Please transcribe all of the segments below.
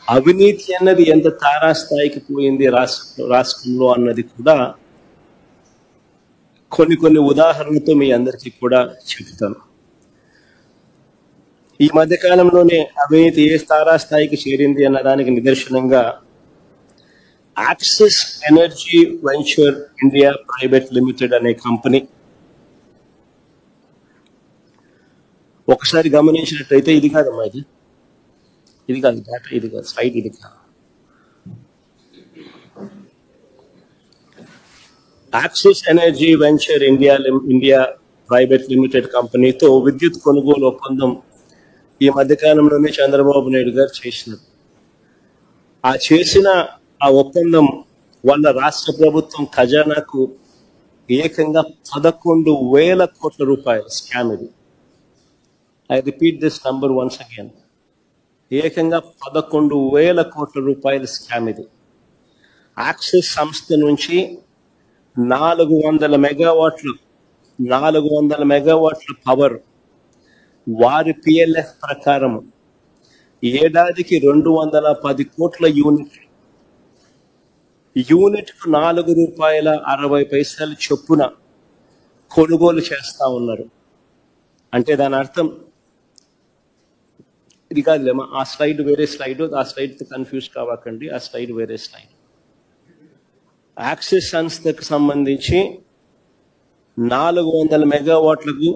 అవినీతి అన్నది ఎంత తారాస్థాయికి పోయింది రాష్ట్రంలో అన్నది కూడా కొన్ని ఉదాహరణలతో మీ అందరికీ కూడా చెప్తాను. ఈ మధ్య కాలంలోనే అవినీతి ఏ తారాస్థాయికి చేరింది అన్న దానికి నిదర్శనంగా axis energy venture India private limited అనే కంపెనీ, ఒకసారి గమనించినట్టయితే ఇది కాదమ్మా, ఇది కాదు డేటా, ఇది కాదు స్లైడ్, ఇది కాదు. Axis energy venture India private limited కంపెనీతో విద్యుత్ కొనుగోలు ఒప్పందం ఈ మధ్యకాలంలోనే చంద్రబాబు నాయుడు గారు చేసినారు. ఆ ఒప్పందం వల్ల రాష్ట్ర ప్రభుత్వం ఖజానాకు ఏకంగా 11,000 కోట్ల రూపాయలు స్కామ్ ఇది. I repeat this number once again. ఏకంగా 11,000 కోట్ల రూపాయల స్కామ్ ఇది. యాక్సిస్ సంస్థ నుంచి 400 మెగావాట్ల పవర్ వారి పిఎల్ఎఫ్ ప్రకారం ఏడాదికి 210 కోట్ల యూనిట్కు ₹4.60 చొప్పున కొనుగోలు చేస్తా ఉన్నారు. అంటే దాని అర్థం ఇది కాదులేమా, ఆ స్లైడ్ వేరే స్లైడ్, ఆ స్లైడ్తో కన్ఫ్యూజ్ కావకండి, ఆ స్లైడ్ వేరే స్లైడ్. యాక్సిస్ సంస్థకు సంబంధించి 400 మెగావాట్లకు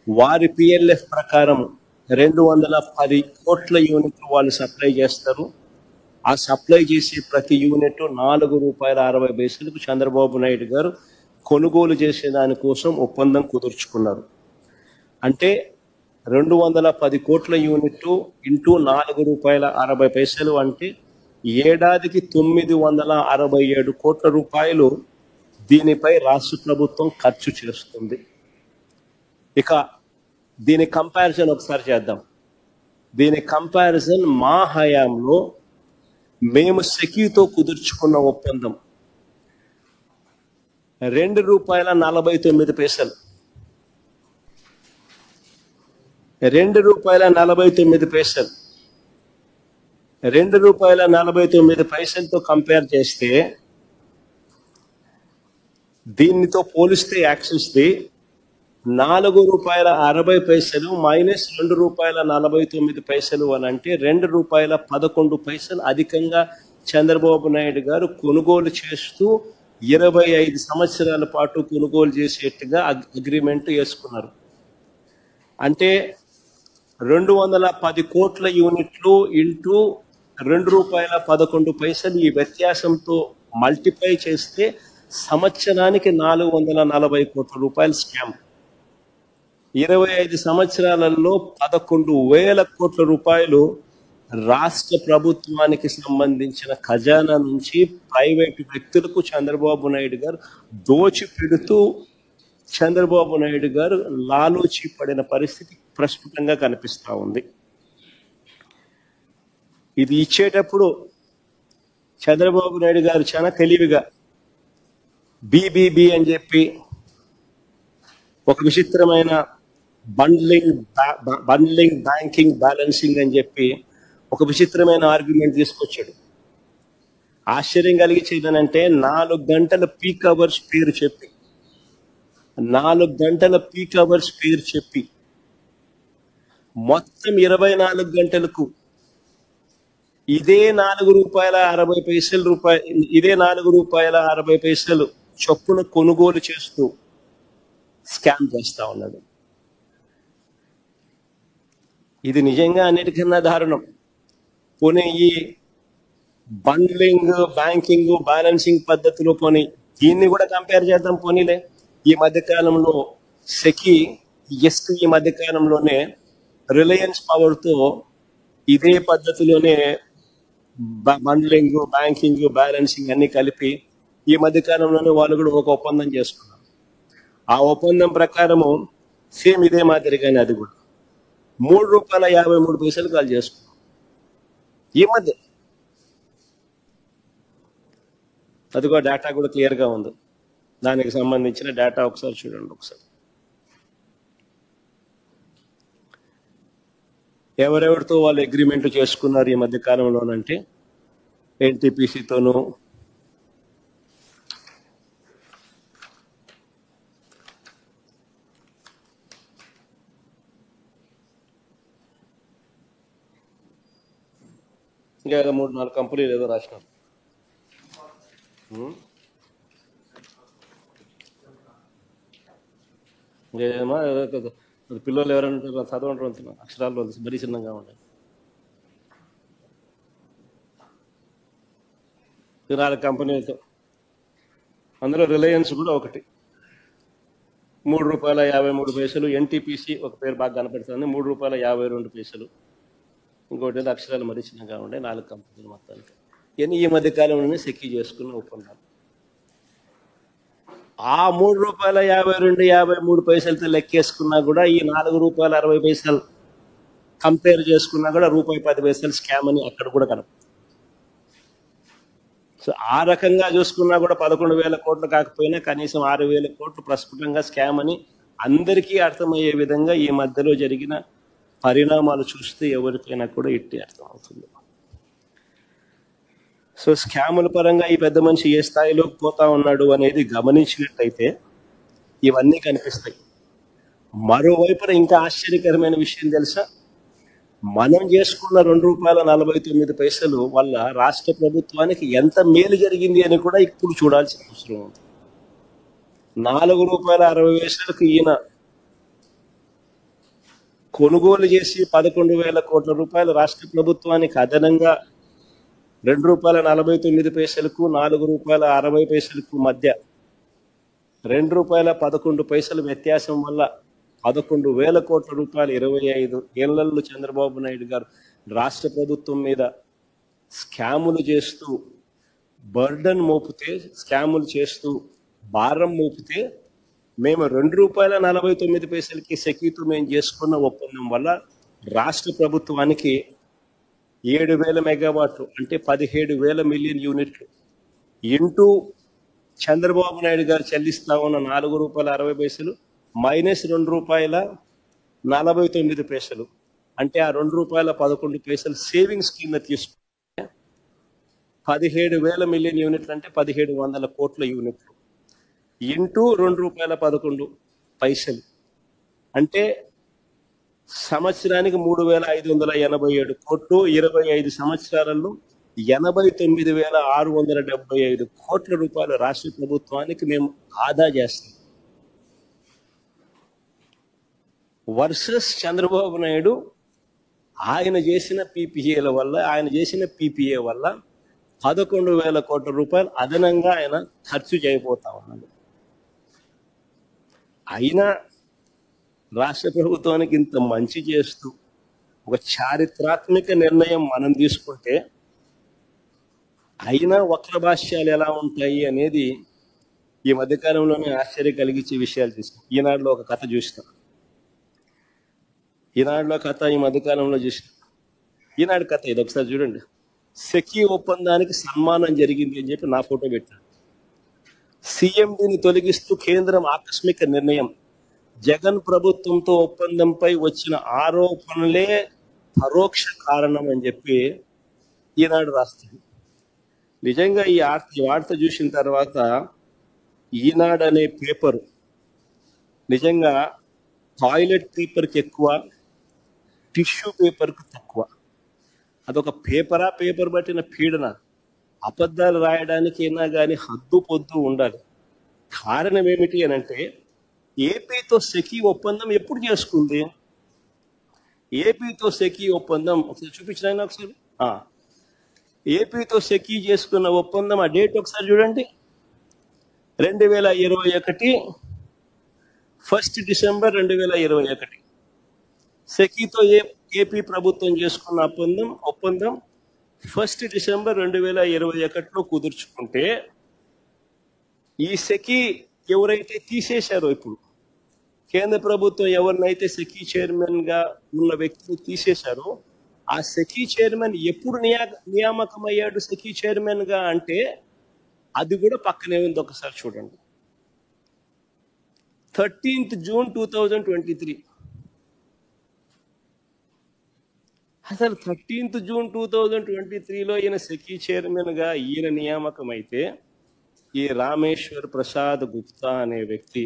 వారి పిఎల్ఎఫ్ ప్రకారం 210 కోట్ల యూనిట్లు వాళ్ళు సప్లై చేస్తారు. ఆ సప్లై చేసే ప్రతి యూనిట్ ₹4.60 చంద్రబాబు నాయుడు గారు కొనుగోలు చేసే దానికోసం ఒప్పందం కుదుర్చుకున్నారు. అంటే 210 కోట్ల యూనిట్లు ఇంటూ ₹4.60 అంటే ఏడాదికి 967 కోట్ల రూపాయలు దీనిపై రాష్ట్ర ప్రభుత్వం ఖర్చు చేస్తుంది. ఇక దీని కంపారిజన్ ఒకసారి చేద్దాం. దీని కంపారిజన్ మా హయాంలో మేము సెకీతో కుదుర్చుకున్న ఒప్పందం ₹2.49. ₹2.49తో కంపేర్ చేస్తే, దీనితో పోలిస్తే యాక్సిస్ది ₹4.60 మైనస్ ₹2.49 అని అంటే ₹2.11 అధికంగా చంద్రబాబు నాయుడు గారు కొనుగోలు చేస్తూ 25 సంవత్సరాల పాటు కొనుగోలు చేసేట్టుగా అగ్రిమెంట్ వేసుకున్నారు. అంటే 210 కోట్ల యూనిట్లు ఇంటూ ₹2.11 ఈ వ్యత్యాసంతో మల్టిప్లై చేస్తే సంవత్సరానికి 440 కోట్ల రూపాయల స్కామ్. 25 సంవత్సరాలలో 11,000 కోట్ల రూపాయలు రాష్ట్ర ప్రభుత్వానికి సంబంధించిన ఖజానా నుంచి ప్రైవేటు వ్యక్తులకు చంద్రబాబు నాయుడు గారు దోచిపెడుతూ చంద్రబాబు నాయుడు గారు లాలూచి పడిన పరిస్థితి ప్రస్ఫుటంగా కనిపిస్తూ ఉంది. ఇది ఇచ్చేటప్పుడు చంద్రబాబు నాయుడు గారు చాలా తెలివిగా బీబీబీ అని చెప్పి ఒక విచిత్రమైన బండ్లింగ్ బ్యాంకింగ్ బ్యాలెన్సింగ్ అని చెప్పి ఒక విచిత్రమైన ఆర్గ్యుమెంట్ తీసుకొచ్చాడు. ఆశ్చర్యం కలిగించేదనంటే 4 గంటల పీక్ అవర్స్ పేరు చెప్పి 4 గంటల పీక్ అవర్స్ పేరు చెప్పి మొత్తం 24 గంటలకు ఇదే ₹4.60 చొప్పున కొనుగోలు చేస్తూ స్కామ్ చేస్తా ఉన్నాడు. ఇది నిజంగా అన్నిటికన్నా దారుణం. పోనీ ఈ బండ్లింగ్ బ్యాంకింగ్ బ్యాలెన్సింగ్ పద్ధతిలో పోనీ దీన్ని కూడా కంపేర్ చేద్దాం. పోనీలే, ఈ మధ్యకాలంలో సెకీ ఈ మధ్యకాలంలోనే రిలయన్స్ పవర్తో ఇదే పద్ధతిలోనే బండ్లింగ్ బ్యాంకింగ్ బ్యాలెన్సింగ్ అన్ని కలిపి ఈ మధ్యకాలంలోనే వాళ్ళు కూడా ఒక ఒప్పందం చేసుకున్నారు. ఆ ఒప్పందం ప్రకారము సేమ్ ఇదే మాదిరిగానే అది కూడా ₹3.53 వాళ్ళు చేసుకున్నాం. ఈ మధ్య అది కూడా డేటా కూడా క్లియర్గా ఉంది. దానికి సంబంధించిన డేటా ఒకసారి చూడండి. ఒకసారి ఎవరెవరితో వాళ్ళు అగ్రిమెంట్ చేసుకున్నారు ఈ మధ్య కాలంలోనంటే ఎన్టీపీసీతోనూ, ఇంకా 3-4 కంపెనీలు ఏదో రాసినారు. ఇంకేమో పిల్లలు ఎవరైనా చదవంటారు అక్షరాలు మరీ చిన్నగా ఉంటాయి. 4 కంపెనీలతో, అందులో రిలయన్స్ కూడా ఒకటి, ₹3.53. ఎన్టీపీసీ ఒక పేరు బాగా కనపడుతుంది, ₹3.52. ఇంకోటి ఏదో అక్షరాలు మరీ చిన్నగా ఉండే. 4 కంపెనీలు మొత్తానికి. ఇవన్నీ ఈ మధ్య కాలంలోనే సెక్కి చేసుకున్న ఒప్పందాలు. ఆ ₹3.52-53తో లెక్కేసుకున్నా కూడా ఈ ₹4.60 కంపేర్ చేసుకున్నా కూడా ₹10 స్కామ్ అని అక్కడ కూడా కనపడుతుంది. సో ఆ రకంగా చూసుకున్నా కూడా 11,000 కోట్లు కాకపోయినా కనీసం 6,000 కోట్లు ప్రస్ఫుటంగా స్కామ్ అని అందరికీ అర్థమయ్యే విధంగా ఈ మధ్యలో జరిగిన పరిణామాలు చూస్తే ఎవరికైనా కూడా ఇట్టి అర్థమవుతుంది. సో స్కాముల పరంగా ఈ పెద్ద మనిషి ఏ స్థాయిలోకి పోతా ఉన్నాడు అనేది గమనించినట్టయితే ఇవన్నీ కనిపిస్తాయి. మరోవైపున ఇంకా ఆశ్చర్యకరమైన విషయం తెలుసా, మనం చేసుకున్న ₹2.49 వల్ల రాష్ట్ర ప్రభుత్వానికి ఎంత మేలు జరిగింది అని కూడా ఇప్పుడు చూడాల్సిన అవసరం ఉంది. ₹4.60 ఈయన కొనుగోలు చేసి 11,000 కోట్ల రూపాయలు రాష్ట్ర ప్రభుత్వానికి అదనంగా ₹2.49కు ₹4.60 మధ్య ₹2.11 వ్యత్యాసం వల్ల 11,000 కోట్ల రూపాయలు 25 ఏళ్లలో చంద్రబాబు నాయుడు గారు రాష్ట్ర ప్రభుత్వం మీద స్కాములు చేస్తూ బర్డన్ మోపితే, స్కాములు చేస్తూ భారం మోపితే, మేము ₹2.49కి సెకీతో మేము చేసుకున్న ఒప్పందం వల్ల రాష్ట్ర ప్రభుత్వానికి 7,000 మెగావాట్లు అంటే 17,000 మిలియన్ యూనిట్లు ఇంటూ చంద్రబాబు నాయుడు గారు చెల్లిస్తా ఉన్న ₹4.60 మైనస్ ₹2.49 అంటే ఆ ₹2.11 సేవింగ్స్ కింద తీసుకుంటే 17,000 మిలియన్ యూనిట్లు అంటే 1,700 కోట్ల యూనిట్లు ఇంటూ ₹2.11 అంటే సంవత్సరానికి 3,587 కోట్లు. 25 సంవత్సరాలలో 89,675 కోట్ల రూపాయలు రాష్ట్ర ప్రభుత్వానికి మేము ఆదా చేస్తాం. వర్సెస్ చంద్రబాబు నాయుడు ఆయన చేసిన పీపీఏ వల్ల 11,000 కోట్ల రూపాయలు అదనంగా ఆయన ఖర్చు చేయబోతా ఉన్నాడు. అయినా రాష్ట్ర ప్రభుత్వానికి ఇంత మంచి చేస్తూ ఒక చారిత్రాత్మక నిర్ణయం మనం తీసుకుంటే అయినా వక్ర భాష్యాలు ఎలా ఉంటాయి అనేది ఈ మధ్యకాలంలోనే ఆశ్చర్యం కలిగించే విషయాలు తీసుకున్నాం. ఈనాడులో ఒక కథ చూస్తాం. ఈనాడులో కథ ఈ మధ్యకాలంలో చూసినాం. ఈనాడు కథ ఇది ఒకసారి చూడండి. సెకీ ఒప్పందానికి సన్మానం జరిగింది అని చెప్పి నా ఫోటో పెట్టాడు. సీఎండీని తొలగిస్తూ కేంద్రం ఆకస్మిక నిర్ణయం. జగన్ ప్రభుత్వంతో ఒప్పందంపై వచ్చిన ఆరోపణలే పరోక్ష కారణం అని చెప్పి ఈనాడు రాస్తుంది. నిజంగా ఈ వార్త చూసిన తర్వాత ఈనాడు అనే పేపరు నిజంగా టాయిలెట్ పేపర్కి ఎక్కువ, టిష్యూ పేపర్కి తక్కువ. అదొక పేపర్ పట్టిన పీడన. అబద్ధాలు రాయడానికి అయినా కానీ హద్దు పొద్దు ఉండాలి. కారణం ఏమిటి అని అంటే ఏపీతో సెకీ ఒప్పందం ఎప్పుడు చేసుకుంది? ఏపీతో సెకీ ఒప్పందం ఒకసారి చూపించిన ఒకసారి. ఏపీతో సెకీ చేసుకున్న ఒప్పందం ఆ డేట్ ఒకసారి చూడండి. 2021 1 డిసెంబర్ 2021 సెకీతో ఏపీ ప్రభుత్వం చేసుకున్న ఒప్పందం 1 డిసెంబర్ 2021లో కుదుర్చుకుంటే ఈ సెకీ ఎవరైతే తీసేశారో, ఇప్పుడు కేంద్ర ప్రభుత్వం ఎవరినైతే సెకీ చైర్మన్ గా ఉన్న వ్యక్తిని తీసేశారో ఆ సెకీ చైర్మన్ ఎప్పుడు నియామకమయ్యాడు సెకీ చైర్మన్ గా అంటే అది కూడా పక్కనే ఉంది. ఒకసారి చూడండి. 13th June 2023 అసలు 13th జూన్ 2023లో ఈయన సెకీ చైర్మన్ గా ఈయన నియామకం అయితే ఈ రామేశ్వర్ ప్రసాద్ గుప్తా అనే వ్యక్తి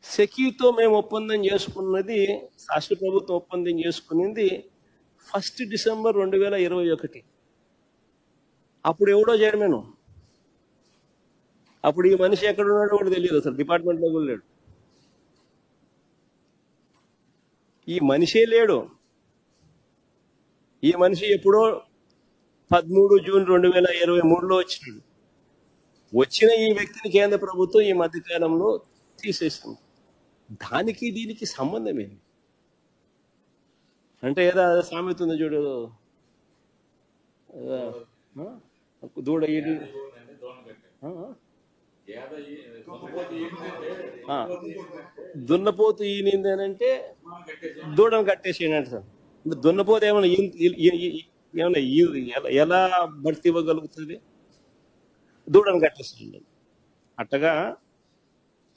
సెకీతో మేము ఒప్పందం చేసుకున్నది, రాష్ట్ర ప్రభుత్వం ఒప్పందం చేసుకున్నది 1 డిసెంబర్ 2021. అప్పుడు ఎవడో చైర్మన్, అప్పుడు ఈ మనిషి ఎక్కడున్నాడో కూడా తెలియదు, అసలు డిపార్ట్మెంట్లో కూడా లేడు, ఈ మనిషే లేడు. ఈ మనిషి ఎప్పుడో 13 జూన్ 2023లో వచ్చినాడు. వచ్చిన ఈ వ్యక్తిని కేంద్ర ప్రభుత్వం ఈ మధ్యకాలంలో తీసేస్తుంది. దానికి దీనికి సంబంధం ఏంటి అంటే, ఏదో సామెత ఉంది చూడు, దూడ ఈడి దున్నపోతు ఈనింది అని అంటే దూడను కట్టేసేయండి సార్. దున్నపోతు ఏమైనా ఎలా భర్తీ ఇవ్వగలుగుతుంది? దూడను కట్టేసేయండి. అట్టగా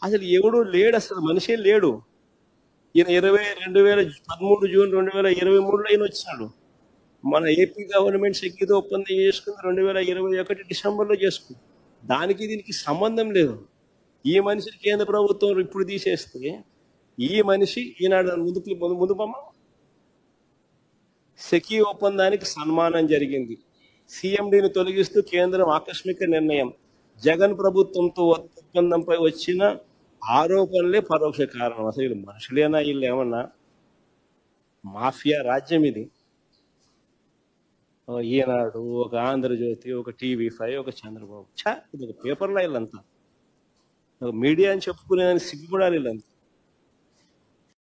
అసలు ఎవడు లేడు, అసలు మనిషే లేడు. ఈయన 2013 జూన్ 2023లో ఈయన వచ్చినాడు. మన ఏపీ గవర్నమెంట్ సెక్యూరిటీ ఒప్పందం చేసుకుంది 2021 డిసెంబర్లో చేసుకుంది. దానికి దీనికి సంబంధం లేదు. ఈ మనిషిని కేంద్ర ప్రభుత్వం ఇప్పుడు తీసేస్తే ఈ మనిషి ఈనాడు ముందు బొమ్మ సెకీ ఒప్పందానికి సన్మానం జరిగింది. సీఎండీని తొలగిస్తూ కేంద్రం ఆకస్మిక నిర్ణయం. జగన్ ప్రభుత్వంతో ఒప్పందంపై వచ్చిన ఆరోపణలే పరోక్ష కారణం. అసలు వీళ్ళు మనుషులేనా? వీళ్ళు ఏమన్నా మాఫియా రాజ్యం ఇది. ఈనాడు, ఒక ఆంధ్రజ్యోతి, ఒక TV5, ఒక చంద్రబాబు, ఇది ఒక పేపర్లో వీళ్ళంతా మీడియా అని చెప్పుకునేదాన్ని సిగ్గుపడాలి వీళ్ళంతా.